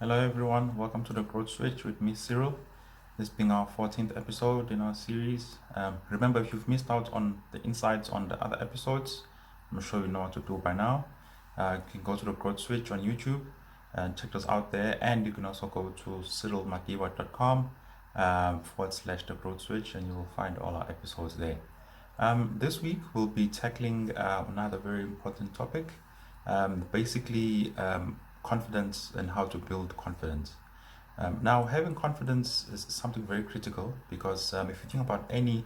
Hello everyone, welcome to the Growth Switch with me Cyril. This being our 14th episode in our series. Remember, if you've missed out on the insights on the other episodes, I'm sure you know what to do by now. You can go to the Growth Switch on YouTube and check us out there, and you can also go to cyrilmakiwa.com /the Growth Switch, and you will find all our episodes there. This week we'll be tackling another very important topic, basically confidence and how to build confidence. Now, having confidence is something very critical because if you think about any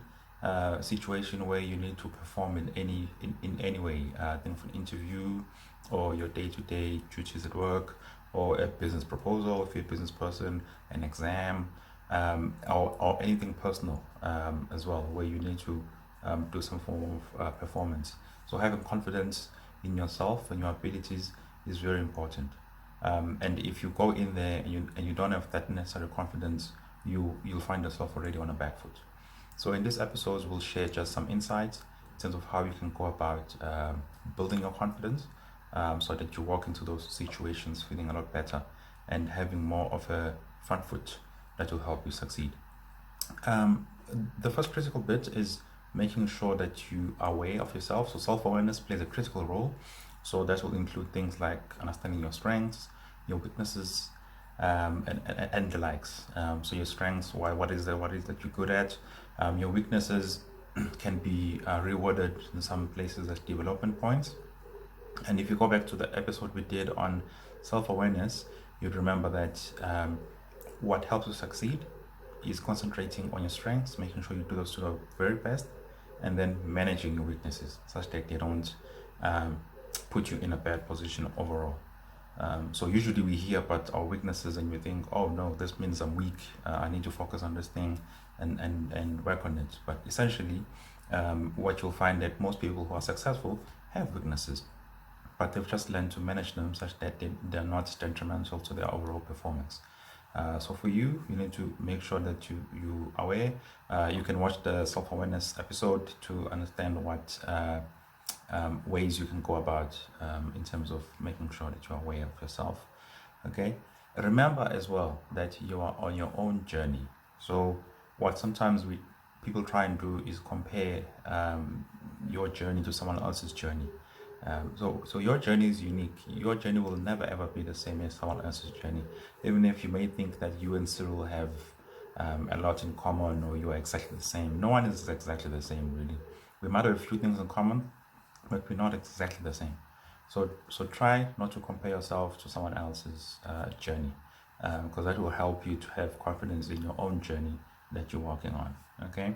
situation where you need to perform in any way, think of an interview or your day-to-day duties at work or a business proposal if you're a business person, an exam, or anything personal as well, where you need to do some form of performance. So having confidence in yourself and your abilities is very important. And if you go in there and you don't have that necessary confidence, you'll find yourself already on a back foot. So in this episode, we'll share just some insights in terms of how you can go about building your confidence, so that you walk into those situations feeling a lot better and having more of a front foot that will help you succeed. Um, the first critical bit is making sure that you are aware of yourself. So self-awareness plays a critical role. So that will include things like understanding your strengths, your weaknesses, and the likes. So your strengths, what is that you're good at? Your weaknesses can be rewarded in some places as development points. And if you go back to the episode we did on self-awareness, you'd remember that what helps you succeed is concentrating on your strengths, making sure you do those to the very best, and then managing your weaknesses such that they don't um, put you in a bad position overall. So usually we hear about our weaknesses and we think, oh no, this means I'm weak. I need to focus on this thing and work on it. But essentially, what you'll find that most people who are successful have weaknesses, but they've just learned to manage them such that they're not detrimental to their overall performance. So for you, you need to make sure that you are aware. You can watch the self-awareness episode to understand what ways you can go about in terms of making sure that you are aware of yourself. Okay. Remember as well that you are on your own journey. So what sometimes we people try and do is compare your journey to someone else's journey. So your journey is unique. Your journey will never ever be the same as someone else's journey. Even if you may think that you and Cyril have a lot in common or you are exactly the same, no one is exactly the same really. We might have a few things in common, but we're not exactly the same. So try not to compare yourself to someone else's journey, because that will help you to have confidence in your own journey that you're working on. Okay.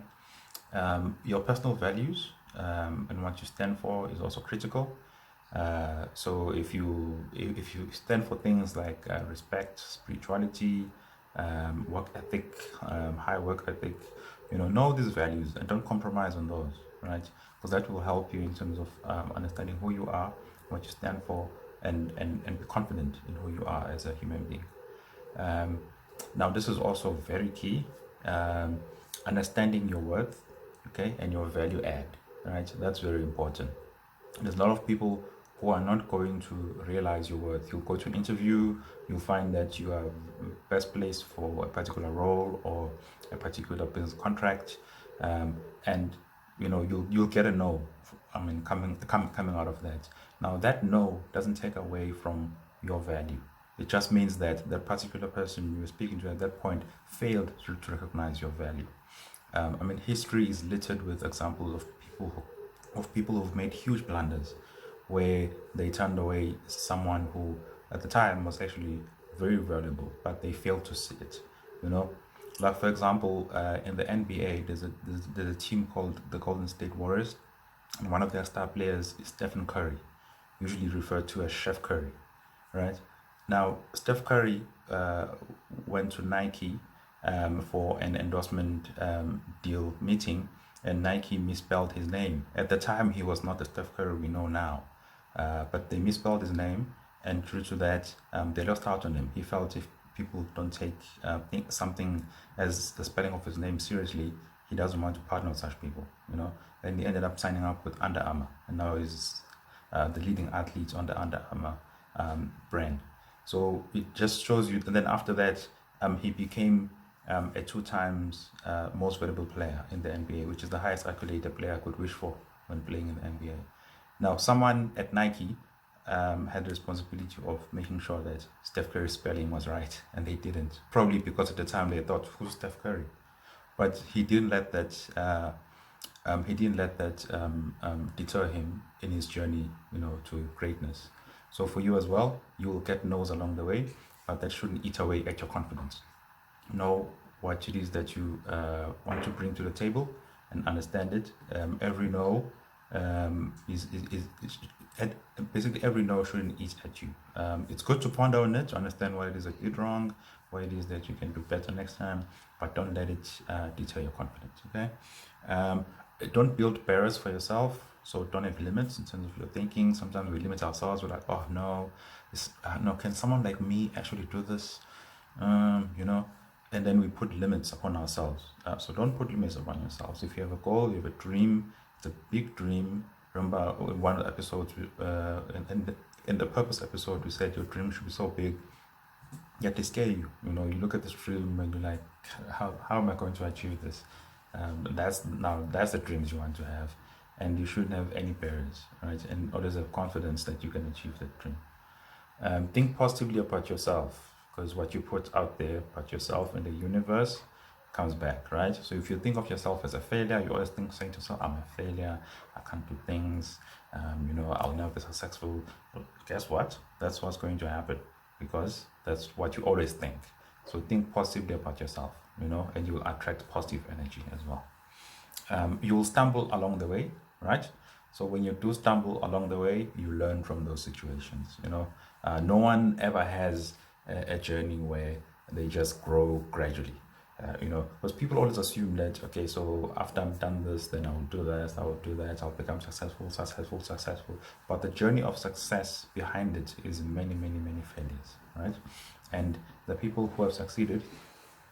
Your personal values and what you stand for is also critical. So if you stand for things like respect, spirituality, work ethic, high work ethic, know these values and don't compromise on those, right? Because that will help you in terms of understanding who you are, what you stand for, and be confident in who you are as a human being. Um, Now, this is also very key. Understanding your worth, okay, and your value add, right? That's very important. There's a lot of people who are not going to realize your worth. You'll go to an interview, you'll find that you are best placed for a particular role or a particular business contract, and you'll get a no. I mean, coming out of that. Now, that no doesn't take away from your value. It just means that that particular person you were speaking to at that point failed to recognize your value. I mean, history is littered with examples of people who've made huge blunders, where they turned away someone who, at the time, was actually very valuable, but they failed to see it. You know, like for example, in the NBA, there's a team called the Golden State Warriors, and one of their star players is Stephen Curry, usually referred to as Chef Curry, right? Now, Steph Curry went to Nike for an endorsement deal meeting, and Nike misspelled his name. At the time, he was not the Steph Curry we know now, but they misspelled his name, and due to that, they lost out on him. He felt if people don't take something as the spelling of his name seriously, he doesn't want to partner with such people, And he ended up signing up with Under Armour, and now he's the leading athlete on the Under Armour brand. So it just shows you. And then after that, he became a two times most valuable player in the NBA, which is the highest accolade a player could wish for when playing in the NBA. Now, someone at Nike had the responsibility of making sure that Steph Curry's spelling was right, and they didn't. Probably because at the time they thought, "Who's Steph Curry?" But he didn't let that. Deter him in his journey, to greatness. So for you as well, you will get no's along the way, but that shouldn't eat away at your confidence. Know what it is that you want to bring to the table and understand it. Every no and basically every no shouldn't eat at you. It's good to ponder on it, to understand what it is that you did wrong, what it is that you can do better next time, but don't let it deter your confidence. Okay. Don't build barriers for yourself. So don't have limits in terms of your thinking. Sometimes we limit ourselves. We're like, oh no, no, can someone like me actually do this? And then we put limits upon ourselves. So don't put limits upon yourselves. If you have a goal, you have a dream, it's a big dream. Remember, in one of the episodes, in the purpose episode, we said your dream should be so big, yet they scare you. You look at this dream and you're like, how am I going to achieve this? That's the dreams you want to have, and you shouldn't have any barriers, right? And always have confidence that you can achieve that dream. Think positively about yourself, because what you put out there about yourself in the universe comes back, right? So if you think of yourself as a failure, you always saying to yourself, I'm a failure, I can't do things, I'll never be successful. Well, guess what? That's what's going to happen, because that's what you always think. So think positively about yourself, and you will attract positive energy as well. You will stumble along the way, right? So when you do stumble along the way, you learn from those situations. No one ever has a journey where they just grow gradually. Because people always assume that, okay, so after I've done this, then I'll do this, I'll become successful. But the journey of success behind it is many, many, many failures, right? And the people who have succeeded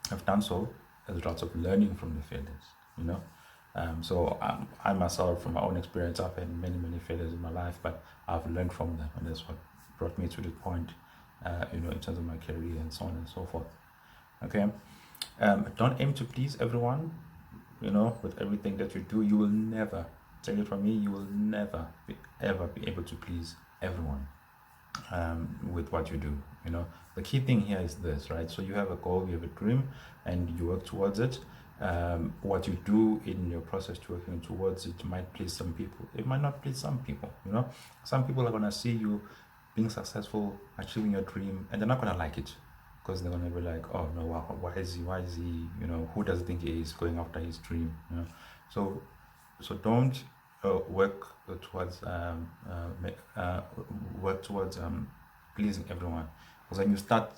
have done so as a result of learning from the failures, So I myself, from my own experience, I've had many, many failures in my life, but I've learned from them, and that's what brought me to the point, in terms of my career and so on and so forth. Okay. Don't aim to please everyone. With everything that you do, you will never, take it from me, you will never ever be able to please everyone with what you do. The key thing here is this, right? So you have a goal, you have a dream, and you work towards it. What you do in your process to working towards it might please some people, it might not please some people. Some people are going to see you being successful, achieving your dream, and they're not going to like it, because they're going to be like, oh no, why is he, who does he think he is, going after his dream? So don't work towards pleasing everyone, because when you don't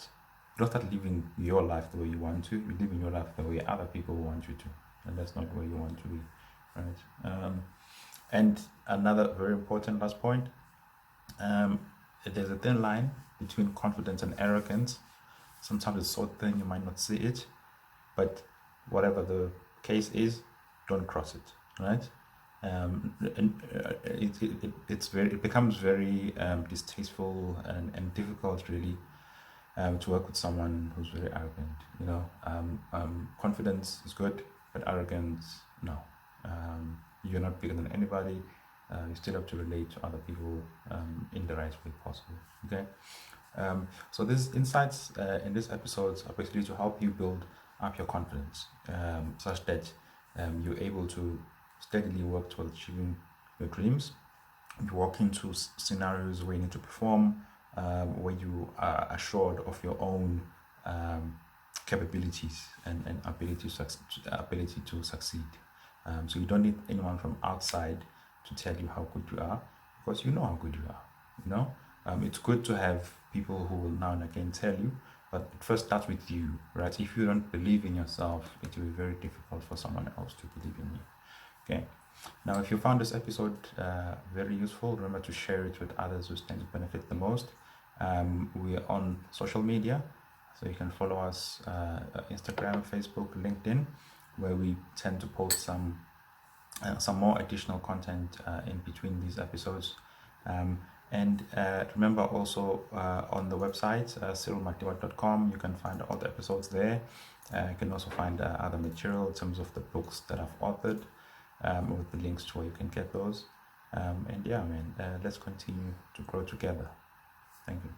start living your life the way you want to, you're living your life the way other people want you to, and that's not where you want to be, right? And another very important last point, there's a thin line between confidence and arrogance. Sometimes it's so thin you might not see it, but whatever the case is, don't cross it, right? It becomes very distasteful and difficult, really, to work with someone who's very arrogant. Confidence is good, but arrogance, no. You're not bigger than anybody. You still have to relate to other people in the right way possible. Okay. So these insights in this episode are basically to help you build up your confidence, such that you're able to steadily work towards achieving your dreams. You walk into scenarios where you need to perform, where you are assured of your own capabilities and ability to succeed. So you don't need anyone from outside to tell you how good you are, because you know how good you are. It's good to have people who will now and again tell you, but it first starts with you, right? If you don't believe in yourself, it will be very difficult for someone else to believe in you. Okay. Now, if you found this episode very useful, remember to share it with others who stand to benefit the most. We are on social media, so you can follow us Instagram, Facebook, LinkedIn, where we tend to post some more additional content in between these episodes. And remember also on the website, cyrilmatiwa.com, you can find all the episodes there. You can also find other material in terms of the books that I've authored, with the links to where you can get those. And yeah, man, let's continue to grow together. Thank you.